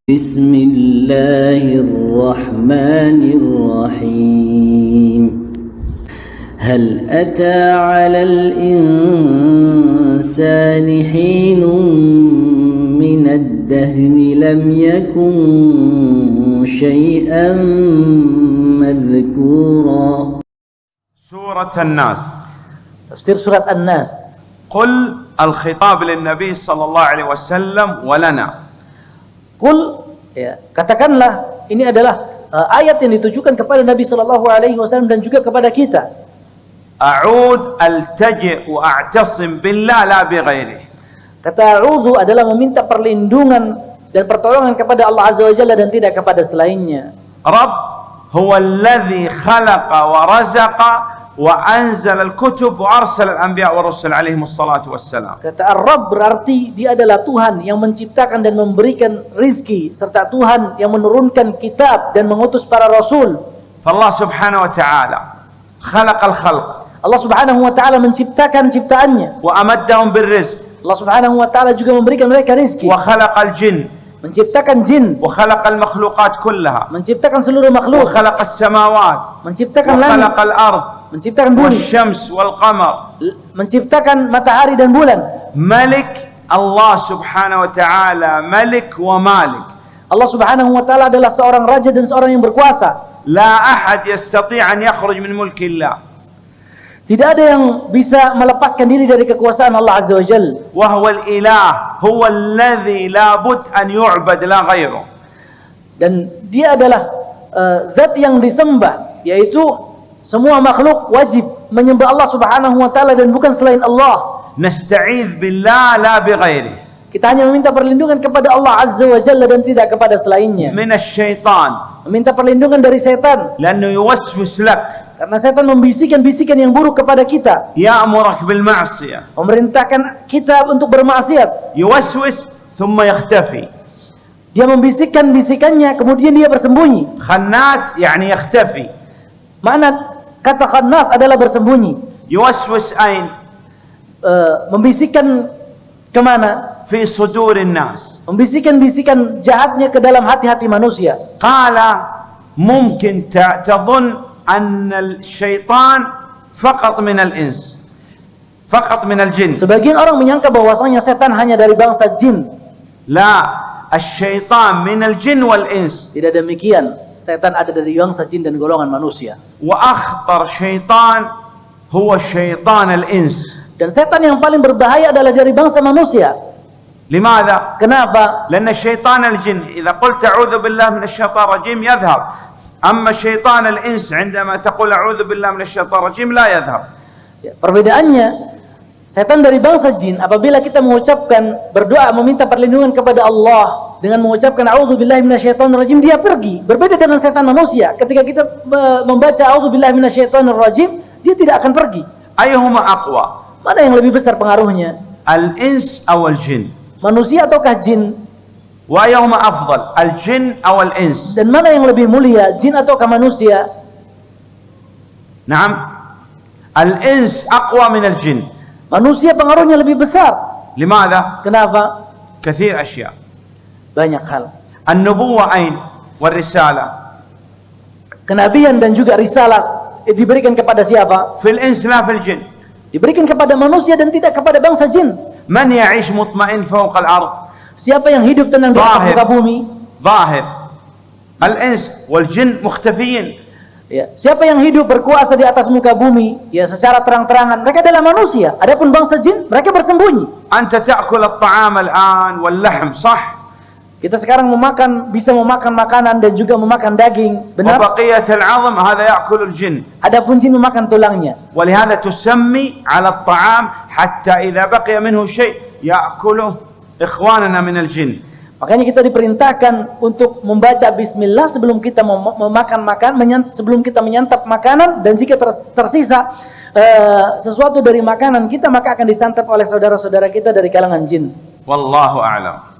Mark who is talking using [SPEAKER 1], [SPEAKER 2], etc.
[SPEAKER 1] بسم الله الرحمن الرحيم هل أتى على الإنسان حين من الدهر لم يكن شيئا مذكورا.
[SPEAKER 2] سورة الناس.
[SPEAKER 3] تفسير سورة الناس.
[SPEAKER 2] قل الخطاب للنبي صلى الله عليه وسلم ولنا.
[SPEAKER 3] Qul, ya, katakanlah ini adalah ayat yang ditujukan kepada Nabi sallallahu alaihi wasallam dan juga kepada kita.
[SPEAKER 2] A'ud altaji' wa a'tasim billah la bighairihi.
[SPEAKER 3] Kata a'udzu adalah meminta perlindungan dan pertolongan kepada Allah Azza wa Jalla dan tidak kepada selainnya.
[SPEAKER 2] Rabb huwa alladhi khalaqa wa razaqa wa anzala al-kutub wa arsala al-anbiya wa rusul alaihi wassalatu wassalam. Kata
[SPEAKER 3] Ar-Rabb berarti dia adalah Tuhan yang menciptakan dan memberikan rizki, serta Tuhan yang menurunkan kitab dan mengutus para rasul.
[SPEAKER 2] Allah subhanahu wa ta'ala khalaqa al-khalq.
[SPEAKER 3] Allah subhanahu wa ta'ala menciptakan ciptaannya.
[SPEAKER 2] Wa amaddahum birrizq.
[SPEAKER 3] Allah subhanahu wa ta'ala juga memberikan mereka rizki.
[SPEAKER 2] Wa khalaqa al-jinn.
[SPEAKER 3] Menciptakan jin,
[SPEAKER 2] wa khalaqal makhluqat kullaha,
[SPEAKER 3] menciptakan seluruh makhluk,
[SPEAKER 2] wa khalaqas samawat,
[SPEAKER 3] menciptakan
[SPEAKER 2] langit, wa
[SPEAKER 3] langit,
[SPEAKER 2] khalaqal ard,
[SPEAKER 3] menciptakan bumi,
[SPEAKER 2] wasyams wal qamar,
[SPEAKER 3] menciptakan matahari dan bulan.
[SPEAKER 2] Malik Allah subhanahu wa ta'ala, malik wa malik.
[SPEAKER 3] Allah subhanahu wa ta'ala adalah seorang raja dan seorang yang berkuasa.
[SPEAKER 2] La ahad yastati' an yakhruj min mulkillah.
[SPEAKER 3] Tidak ada yang bisa melepaskan diri dari kekuasaan Allah Azza wa Jalla.
[SPEAKER 2] Wa huwa al-ilah, huwa alladhi la bud an yu'bad la ghairuh. Dan
[SPEAKER 3] dia adalah zat yang disembah, yaitu semua makhluk wajib menyembah Allah Subhanahu wa taala dan bukan selain Allah.
[SPEAKER 2] Nasta'idz billah la bighairihi.
[SPEAKER 3] Kita hanya meminta perlindungan kepada Allah Azza wa Jalla dan tidak kepada selainnya.
[SPEAKER 2] Minasyaitan.
[SPEAKER 3] Meminta perlindungan dari setan.
[SPEAKER 2] Lannu yuwaswis lak.
[SPEAKER 3] Karena setan membisikkan-bisikan yang buruk kepada kita.
[SPEAKER 2] Ya'murak bil ma'siyah.
[SPEAKER 3] Memerintahkan kita untuk bermaksiat.
[SPEAKER 2] Yuwaswis thumma yakhtafi.
[SPEAKER 3] Dia membisikkan bisikannya kemudian dia bersembunyi.
[SPEAKER 2] Khannas yani yakhtafi.
[SPEAKER 3] Makna kata khannas adalah bersembunyi.
[SPEAKER 2] Yuwaswis ain?
[SPEAKER 3] Membisikkan kemana?
[SPEAKER 2] Fi sudurin nas.
[SPEAKER 3] Membisikkan bisikan jahatnya ke dalam hati-hati manusia.
[SPEAKER 2] Qala mungkin tadhun أن الشيطان فقط من الإنس فقط من الجن.
[SPEAKER 3] Sebagian orang menyangka bahwasanya setan hanya dari bangsa jin.
[SPEAKER 2] لا الشيطان من الجن والإنس.
[SPEAKER 3] Tidak demikian. Setan ada dari bangsa jin dan golongan manusia.
[SPEAKER 2] وأخطر شيطان هو شيطان الإنس.
[SPEAKER 3] Dan setan yang paling berbahaya adalah dari bangsa manusia.
[SPEAKER 2] لماذا؟
[SPEAKER 3] Kenapa?
[SPEAKER 2] لأن الشيطان الجن إذا قلت أعوذ بالله من الشيطان الرجيم يذهب. أما شيطان الإنس عندما تقول أعوذ بالله من الشيطان الرجيم لا يذهب.
[SPEAKER 3] Perbedaannya, setan dari bangsa jin apabila kita mengucapkan berdoa meminta perlindungan kepada Allah dengan mengucapkan a'udzubillahi minasyaitonirrajim, dia pergi. Berbeda dengan setan manusia, ketika kita membaca a'udzubillahi minasyaitonirrajim, dia tidak akan pergi.
[SPEAKER 2] Ayyuhuma aqwa?
[SPEAKER 3] Mana yang lebih besar pengaruhnya?
[SPEAKER 2] Al-ins atau al-jin?
[SPEAKER 3] Manusia ataukah jin?
[SPEAKER 2] Wa ayyuhuma afdal, al-jin atau al-ins?
[SPEAKER 3] Dan mana yang lebih mulia, jin ataukah manusia?
[SPEAKER 2] Naam, al-ins aqwa min al-jin.
[SPEAKER 3] Manusia pengaruhnya lebih besar.
[SPEAKER 2] Limadha?
[SPEAKER 3] Kenapa?
[SPEAKER 2] Kathir asya.
[SPEAKER 3] Banyak hal.
[SPEAKER 2] An-nubuwah ain wal risalah.
[SPEAKER 3] Kenabian dan juga risalah diberikan kepada siapa?
[SPEAKER 2] Fil ins la fil jin.
[SPEAKER 3] Diberikan kepada manusia dan tidak kepada bangsa jin.
[SPEAKER 2] Man ya'ish mutma'in fawqa al-ard?
[SPEAKER 3] Siapa yang hidup tenang di atas muka bumi?
[SPEAKER 2] Zahir. Al-ins wal jin mukhtafiyin.
[SPEAKER 3] Ya, siapa yang hidup berkuasa di atas muka bumi? Ya, secara terang-terangan mereka adalah manusia. Adapun bangsa jin, mereka bersembunyi.
[SPEAKER 2] Anta ta'kul at-ta'am al-an wal lahm, sah?
[SPEAKER 3] Kita sekarang bisa memakan makanan dan juga memakan daging, benar?
[SPEAKER 2] Wa baqiyat al-'azm hadha ya'kul al-jin.
[SPEAKER 3] Adapun jin memakan tulangnya.
[SPEAKER 2] ولهذا تسمي على الطعام حتى إذا بقي منه شيء يأكله إخواننا من الجن.
[SPEAKER 3] Makanya kita diperintahkan untuk membaca bismillah sebelum kita sebelum kita menyantap makanan, dan jika tersisa sesuatu dari makanan kita maka akan disantap oleh saudara-saudara kita dari kalangan jin.
[SPEAKER 2] Wallahu a'lam.